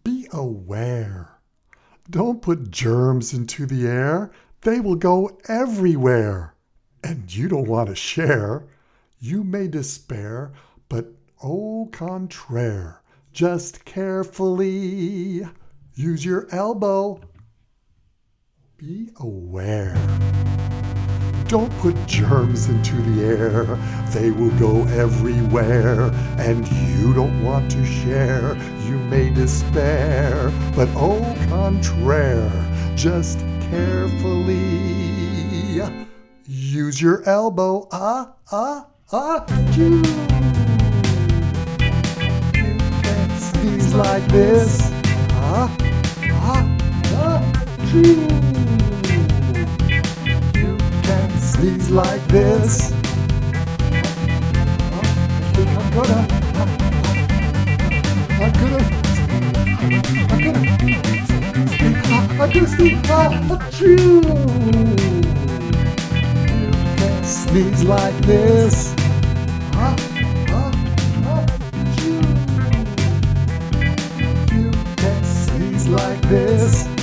Be aware. Don't put germs into the air. They will go everywhere. And you don't want to share. You may despair, but au contraire. Just carefully use your elbow. Be aware. Don't put germs into the air. They will go everywhere. And you don't want to share. You may despair, but au contraire. Just carefully use your elbow. Achoo. You can sneeze like this. Achoo. Sneeze like this. I'm gonna sneeze. Achoo! You can sneeze like this. Achoo! You can sneeze like this.